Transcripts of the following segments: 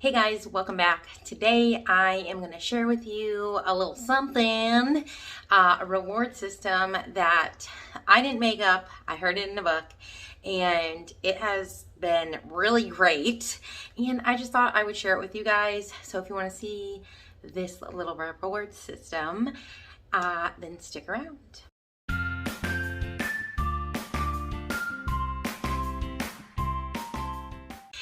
Hey guys, welcome back. Today I am going to share with you a little something, a reward system that I didn't make up. I heard it in a book and it has been really great. And I just thought I would share it with you guys. So if you want to see this little reward system, then stick around.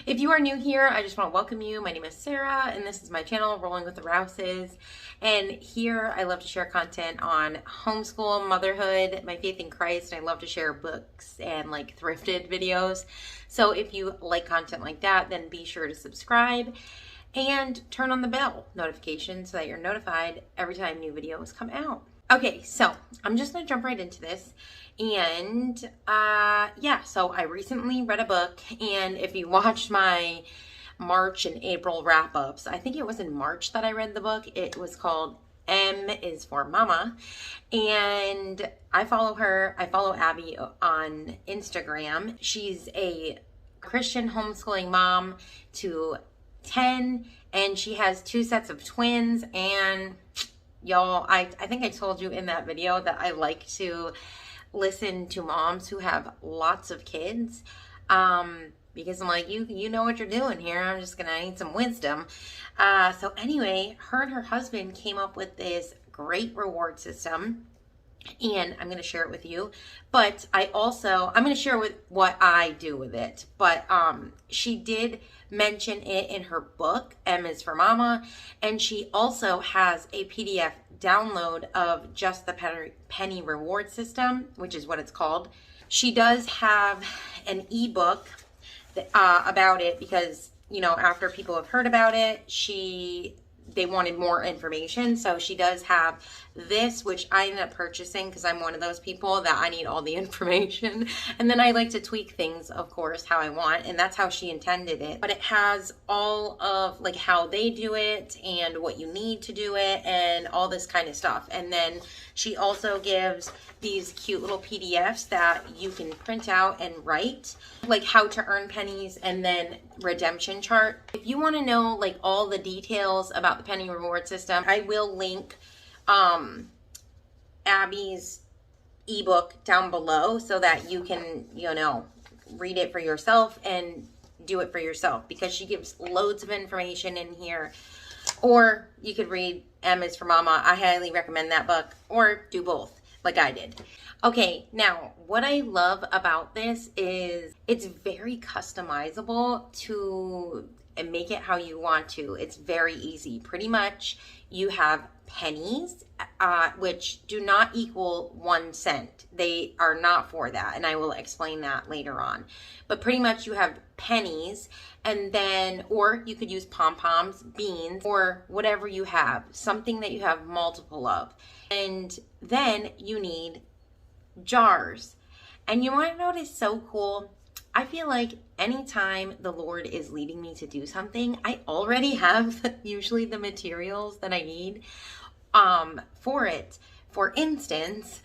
If you are new here, I just want to welcome you. My name is Sarah, and this is my channel, Rolling with the Rouses. And here, I love to share content on homeschool, motherhood, my faith in Christ, and I love to share books and like thrifted videos. So if you like content like that, then be sure to subscribe and turn on the bell notification so that you're notified every time new videos come out. Okay, so I'm just going to jump right into this. And yeah, so I recently read a book, and if you watched my March and April wrap-ups, I think it was in March that I read the book. It was called M is for Mama, and I follow her. I follow Abby on Instagram. She's a Christian homeschooling mom to 10, and she has 2 sets of twins. And y'all, I think I told you in that video that I like to listen to moms who have lots of kids, because I'm like, you know what you're doing here. I'm just gonna need some wisdom. So anyway, her and her husband came up with this great reward system, and I'm going to share it with you. But I'm going to share with what I do with it. But she did mention it in her book, M is for Mama, and she also has a PDF download of just the penny reward system, which is what it's called. She does have an ebook about it because, you know, after people have heard about it, they wanted more information. So she does have this, which I ended up purchasing because I'm one of those people that I need all the information. And then I like to tweak things, of course, how I want. And that's how she intended it. But it has all of like how they do it and what you need to do it and all this kind of stuff. And then she also gives these cute little PDFs that you can print out and write, like how to earn pennies and then redemption chart. If you want to know like all the details about the penny reward system, I will link Abby's ebook down below so that you can, you know, read it for yourself and do it for yourself, because she gives loads of information in here. Or you could read M is for Mama. I highly recommend that book, or do both like I did. Okay, now what I love about this is it's very customizable to make it how you want to. It's very easy. Pretty much you have pennies, which do not equal 1 cent. They are not for that, and I will explain that later on. But pretty much you have pennies, and then, or you could use pom-poms, beans, or whatever you have, something that you have multiple of. And then you need jars. And you want to know what is so cool? I feel like anytime the Lord is leading me to do something, I already have usually the materials that I need for it. For instance,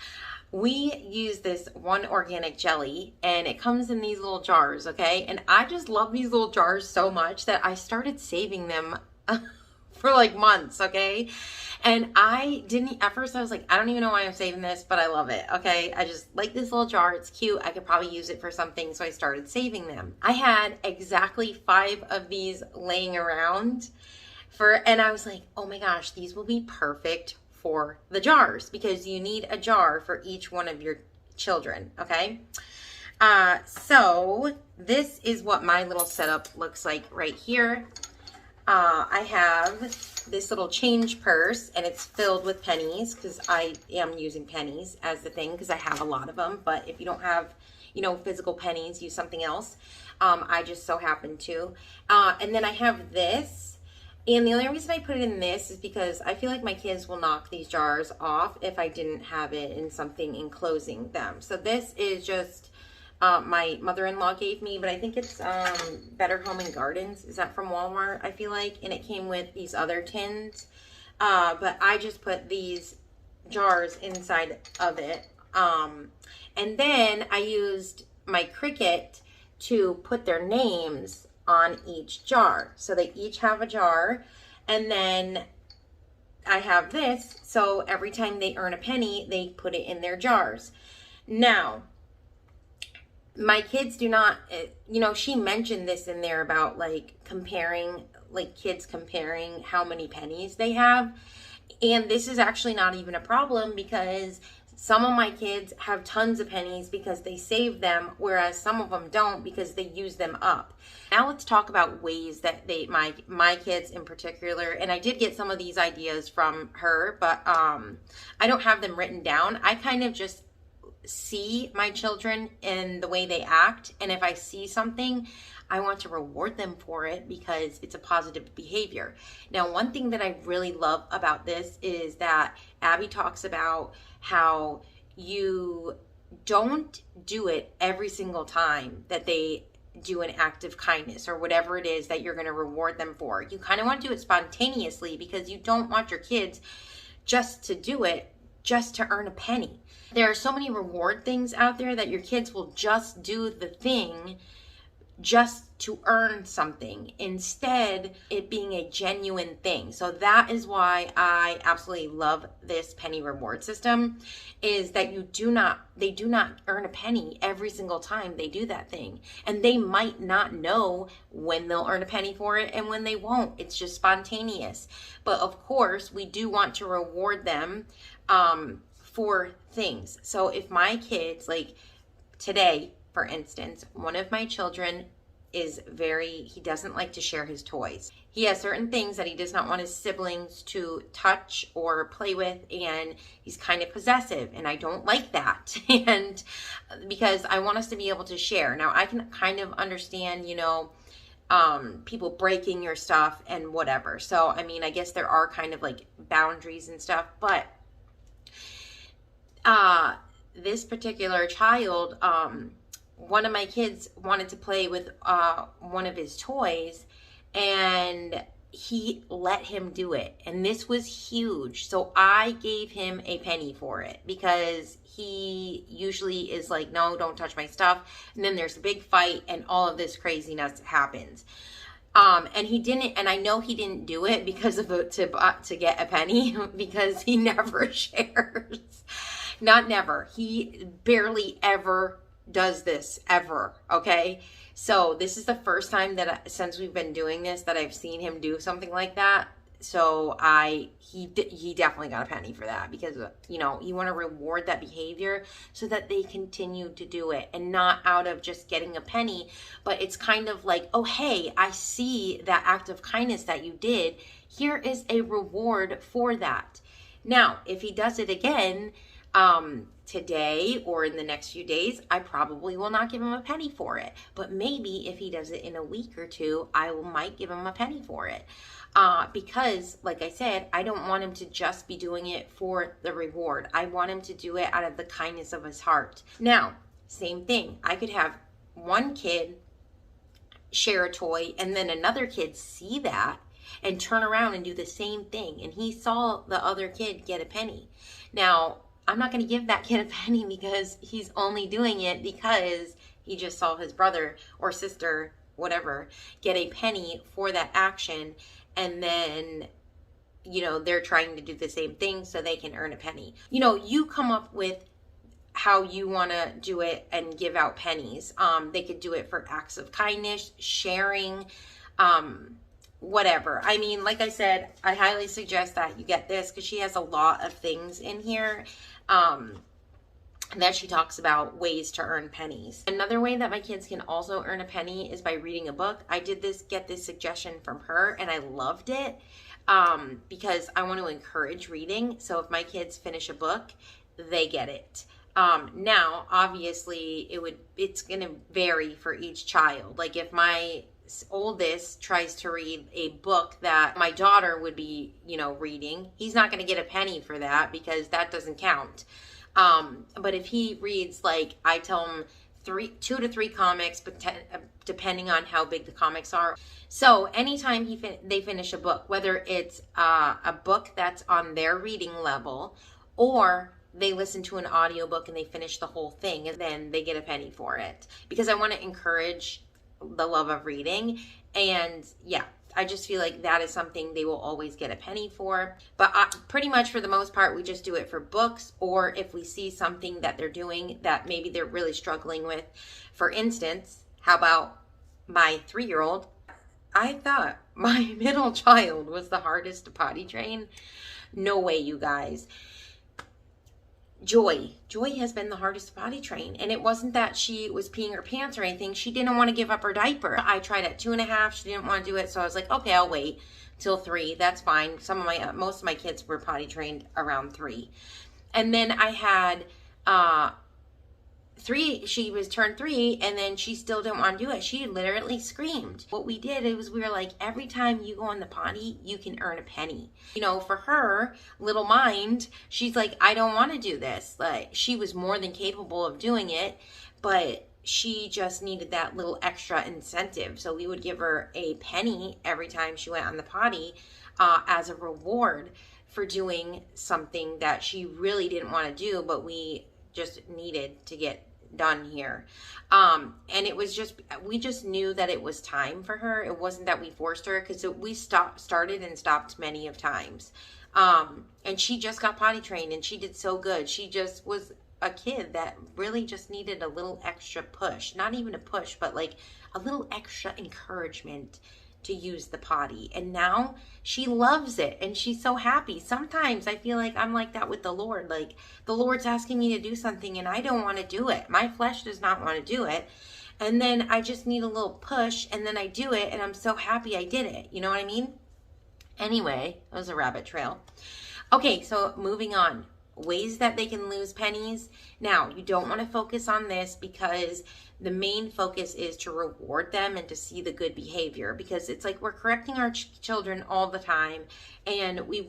we use this one organic jelly, and it comes in these little jars, okay? And I just love these little jars so much that I started saving them for like months, okay? And at first I was like, I don't even know why I'm saving this, but I love it, okay? I just like this little jar. It's cute. I could probably use it for something, so I started saving them. I had exactly 5 of these laying around and I was like, oh my gosh, these will be perfect for the jars, because you need a jar for each one of your children, okay? So this is what my little setup looks like right here. I have this little change purse, and it's filled with pennies because I am using pennies as the thing because I have a lot of them. But if you don't have, you know, physical pennies, use something else. I just so happen to. And then I have this. And the only reason I put it in this is because I feel like my kids will knock these jars off if I didn't have it in something enclosing them. So this is just my mother-in-law gave me, but I think it's Better Home and Gardens. Is that from Walmart, I feel like? And it came with these other tins. But I just put these jars inside of it. And then I used my Cricut to put their names on each jar. So they each have a jar, and then I have this, so every time they earn a penny, they put it in their jars. Now, my kids do not, you know, she mentioned this in there about like comparing, like kids comparing how many pennies they have. And this is actually not even a problem, because some of my kids have tons of pennies because they save them, whereas some of them don't because they use them up. Now let's talk about ways that my kids in particular, and I did get some of these ideas from her, but I don't have them written down. I kind of just see my children in the way they act, and if I see something, I want to reward them for it because it's a positive behavior. Now, one thing that I really love about this is that Abby talks about how you don't do it every single time that they do an act of kindness or whatever it is that you're going to reward them for. You kind of want to do it spontaneously, because you don't want your kids just to do it just to earn a penny. There are so many reward things out there that your kids will just do the thing just to earn something, instead it being a genuine thing. So that is why I absolutely love this penny reward system, is that they do not earn a penny every single time they do that thing. And they might not know when they'll earn a penny for it and when they won't. It's just spontaneous. But of course, we do want to reward them for things. So if my kids, like today, for instance, one of my children he doesn't like to share his toys. He has certain things that he does not want his siblings to touch or play with, and he's kind of possessive, and I don't like that. And because I want us to be able to share. Now, I can kind of understand, you know, people breaking your stuff and whatever. So, I mean, I guess there are kind of like boundaries and stuff, but this particular child, one of my kids wanted to play with one of his toys, and he let him do it. And this was huge. So I gave him a penny for it, because he usually is like, no, don't touch my stuff. And then there's a big fight and all of this craziness happens. And he didn't, and I know he didn't do it because of to get a penny, because he never shares. Not never. He barely ever does this ever. Okay. So this is the first time that since we've been doing this that I've seen him do something like that. So he definitely got a penny for that, because, you know, you want to reward that behavior so that they continue to do it, and not out of just getting a penny, but it's kind of like, oh, hey, I see that act of kindness that you did. Here is a reward for that. Now, if he does it again, today or in the next few days, I probably will not give him a penny for it. But maybe if he does it in a week or two, might give him a penny for it. Because, like I said, I don't want him to just be doing it for the reward. I want him to do it out of the kindness of his heart. Now, same thing. I could have one kid share a toy, and then another kid see that and turn around and do the same thing. And he saw the other kid get a penny. Now, I'm not going to give that kid a penny because he's only doing it because he just saw his brother or sister, whatever, get a penny for that action. And then, you know, they're trying to do the same thing so they can earn a penny. You know, you come up with how you want to do it and give out pennies. They could do it for acts of kindness, sharing, whatever. I mean, like I said, I highly suggest that you get this, because she has a lot of things in here that she talks about ways to earn pennies. Another way that my kids can also earn a penny is by reading a book. I did get this suggestion from her, and I loved it because I want to encourage reading. So if my kids finish a book, they get it. Now, obviously, it's going to vary for each child. Like if my oldest tries to read a book that my daughter would be, you know, reading, he's not going to get a penny for that, because that doesn't count. But if he reads, like, I tell him 2 to 3 comics, but depending on how big the comics are. So anytime they finish a book, whether it's a book that's on their reading level, or they listen to an audiobook and they finish the whole thing, and then they get a penny for it. Because I want to encourage the love of reading. And yeah, I just feel like that is something they will always get a penny for. But pretty much for the most part, we just do it for books, or if we see something that they're doing that maybe they're really struggling with. For instance, how about my 3-year-old? I thought my middle child was the hardest to potty train. No way, you guys. Joy has been the hardest to potty train. And it wasn't that she was peeing her pants or anything. She didn't want to give up her diaper. I tried at 2.5. She didn't want to do it. So I was like, okay, I'll wait till 3. That's fine. Most of my kids were potty trained around 3. And then I had 3, she was turned 3, and then she still didn't want to do it. She literally screamed. What we did is we were like, every time you go in the potty, you can earn a penny. You know, for her little mind, she's like, I don't want to do this. Like, she was more than capable of doing it, but she just needed that little extra incentive. So we would give her a penny every time she went on the potty as a reward for doing something that she really didn't want to do, but we just needed to get done here. And it was just, we just knew that it was time for her. It wasn't that we forced her, because we started and stopped many of times. And she just got potty trained, and she did so good. She just was a kid that really just needed a little extra push. Not even a push, but like a little extra encouragement to use the potty. And now she loves it, and she's so happy. Sometimes I feel like I'm like that with the Lord. Like, the Lord's asking me to do something and I don't want to do it. My flesh does not want to do it. And then I just need a little push, and then I do it, and I'm so happy I did it. You know what I mean? Anyway, that was a rabbit trail. Okay, so moving on. Ways that they can lose pennies. Now, you don't want to focus on this, because the main focus is to reward them and to see the good behavior, because it's like we're correcting our children all the time, and we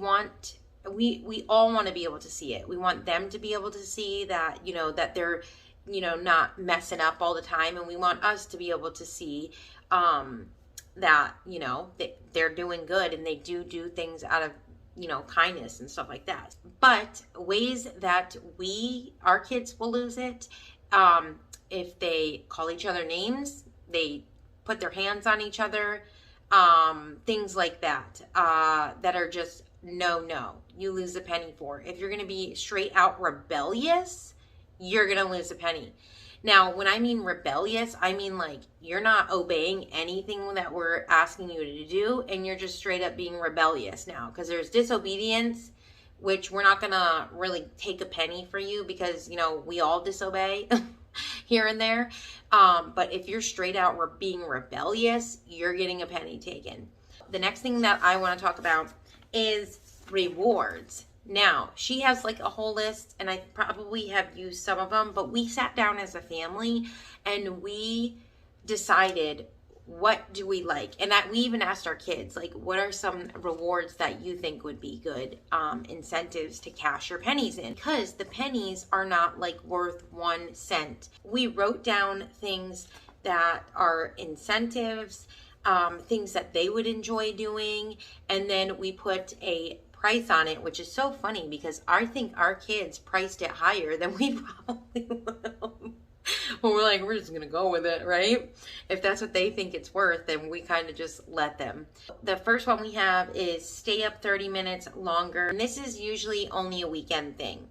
all want to be able to see it. We want them to be able to see that, you know, that they're, you know, not messing up all the time, and we want us to be able to see that, you know, they're doing good, and they do things out of, you know, kindness and stuff like that. But ways that our kids will lose it, if they call each other names, they put their hands on each other, things like that, that are just no, you lose a penny for. If you're going to be straight out rebellious, you're going to lose a penny. Now, when I mean rebellious, I mean like you're not obeying anything that we're asking you to do, and you're just straight up being rebellious now. Because there's disobedience, which we're not going to really take a penny for you, because, you know, we all disobey here and there. But if you're straight out being rebellious, you're getting a penny taken. The next thing that I want to talk about is rewards. Now, she has like a whole list, and I probably have used some of them, but we sat down as a family and we decided, what do we like? And we even asked our kids, like, what are some rewards that you think would be good incentives to cash your pennies in? Because the pennies are not like worth 1 cent. We wrote down things that are incentives, things that they would enjoy doing, and then we put a price on it, which is so funny because I think our kids priced it higher than we probably will. Well, we're like, we're just gonna go with it, right? If that's what they think it's worth, then we kind of just let them. The first one we have is stay up 30 minutes longer, and this is usually only a weekend thing.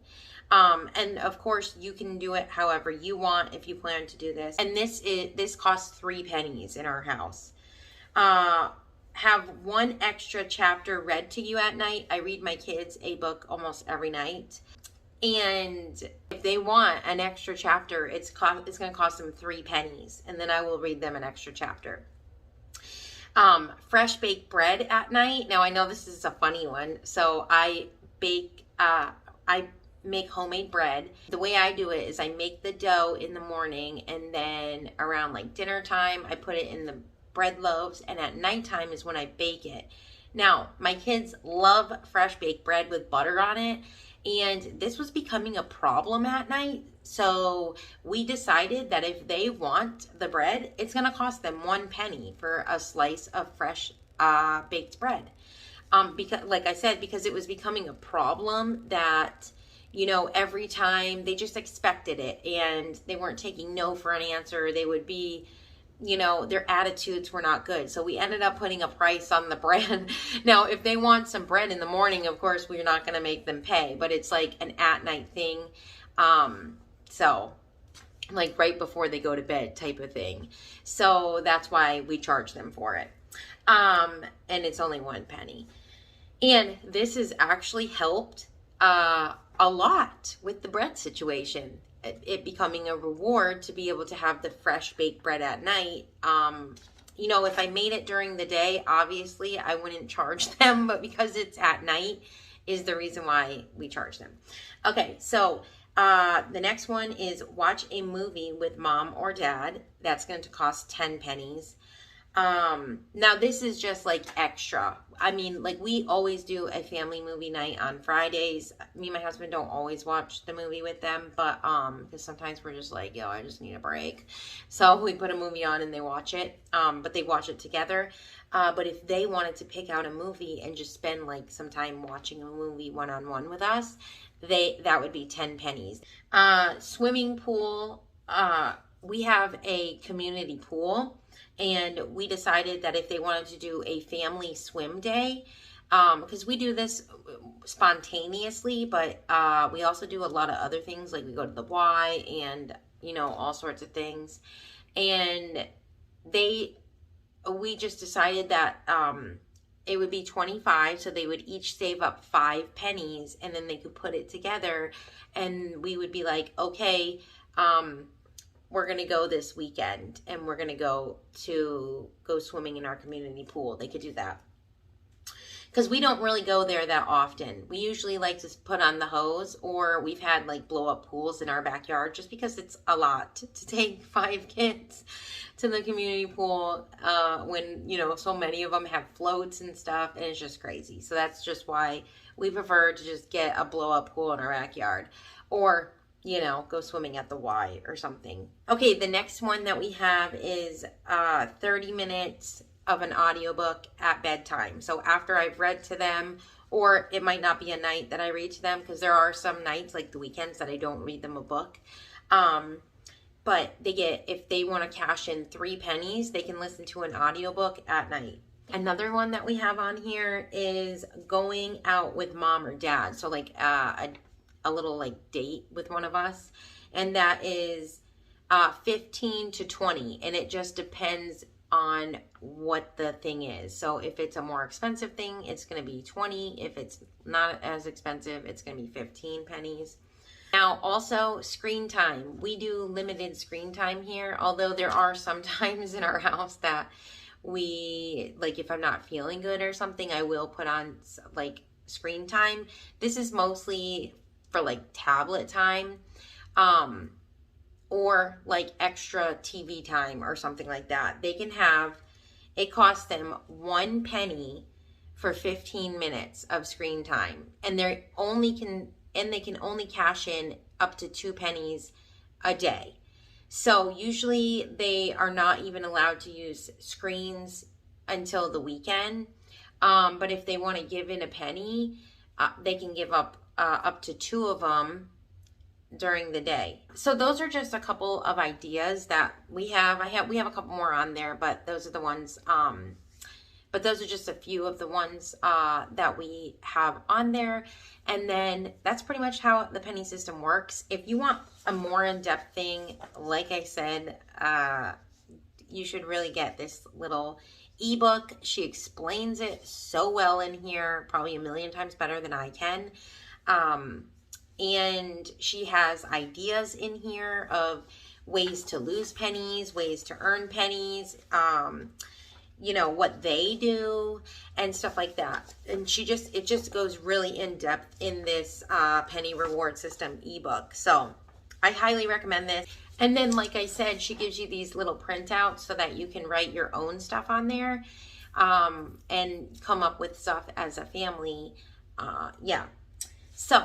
And of course you can do it however you want if you plan to do this. And this costs 3 pennies in our house. Have 1 extra chapter read to you at night. I read my kids a book almost every night. And if they want an extra chapter, it's going to cost them 3 pennies. And then I will read them an extra chapter. Fresh baked bread at night. Now I know this is a funny one. So I make homemade bread. The way I do it is I make the dough in the morning, and then around like dinner time, I put it in the bread loaves, and at nighttime is when I bake it. Now, my kids love fresh baked bread with butter on it, and this was becoming a problem at night. So we decided that if they want the bread, it's going to cost them 1 penny for a slice of fresh baked bread. Because, like I said, because it was becoming a problem that, you know, every time they just expected it, and they weren't taking no for an answer. They would be you know, their attitudes were not good. So we ended up putting a price on the bread. Now, if they want some bread in the morning, of course, we're not going to make them pay, but it's like an at night thing. So like right before they go to bed type of thing. So that's why we charge them for it. And it's only 1 penny. And this has actually helped a lot with the bread situation. It becoming a reward to be able to have the fresh baked bread at night. You know, if I made it during the day, obviously I wouldn't charge them, but because it's at night is the reason why we charge them. Okay, so the next one is watch a movie with mom or dad. That's going to cost 10 pennies. Now this is just like extra. I mean, like we always do a family movie night on Fridays. Me and my husband don't always watch the movie with them, but because sometimes we're just like, yo, I just need a break. So we put a movie on and they watch it. But they watch it together. But if they wanted to pick out a movie and just spend like some time watching a movie one-on-one with us, that would be 10 pennies. Swimming pool. We have a community pool. And we decided that if they wanted to do a family swim day, because we do this spontaneously, but we also do a lot of other things, like we go to the Y and, you know, all sorts of things. And we just decided that it would be 25, so they would each save up 5 pennies, and then they could put it together, and we would be like, okay, we're going to go this weekend and we're going to go swimming in our community pool. They could do that. Because we don't really go there that often. We usually like to put on the hose, or we've had like blow up pools in our backyard just because it's a lot to take 5 kids to the community pool when, you know, so many of them have floats and stuff, and it's just crazy. So that's just why we prefer to just get a blow up pool in our backyard, or you know, go swimming at the Y or something. Okay, the next one that we have is 30 minutes of an audiobook at bedtime. So after I've read to them, or it might not be a night that I read to them, because there are some nights, like the weekends, that I don't read them a book. But they get, if they want to cash in 3 pennies, they can listen to an audiobook at night. Another one that we have on here is going out with mom or dad. So like a little like date with one of us, and that is 15 to 20, and it just depends on what the thing is. So if it's a more expensive thing, it's going to be 20. If it's not as expensive, it's going to be 15 pennies. Now also screen time. We do limited screen time here, although there are some times in our house that we, like if I'm not feeling good or something, I will put on like screen time. This is mostly for like tablet time, or like extra TV time or something like that. They can have, it costs them 1 penny for 15 minutes of screen time, and they can only cash in up to 2 pennies a day. So usually they are not even allowed to use screens until the weekend. But if they want to give in a penny, they can give up to 2 of them during the day. So those are just a couple of ideas that we have. We have a couple more on there, but those are the ones. But those are just a few of the ones that we have on there. And then that's pretty much how the penny system works. If you want a more in-depth thing, like I said, you should really get this little ebook. She explains it so well in here, probably a million times better than I can. And she has ideas in here of ways to lose pennies, ways to earn pennies, you know, what they do and stuff like that. And it just goes really in depth in this penny reward system ebook. So I highly recommend this. And then, like I said, she gives you these little printouts so that you can write your own stuff on there, and come up with stuff as a family. Yeah. So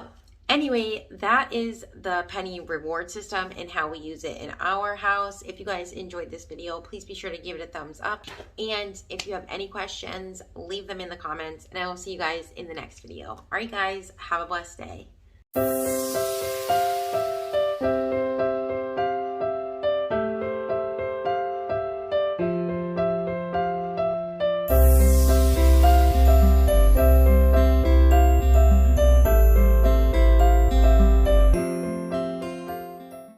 anyway, that is the penny reward system and how we use it in our house. If you guys enjoyed this video, please be sure to give it a thumbs up. And if you have any questions, leave them in the comments, and I will see you guys in the next video. All right, guys, have a blessed day.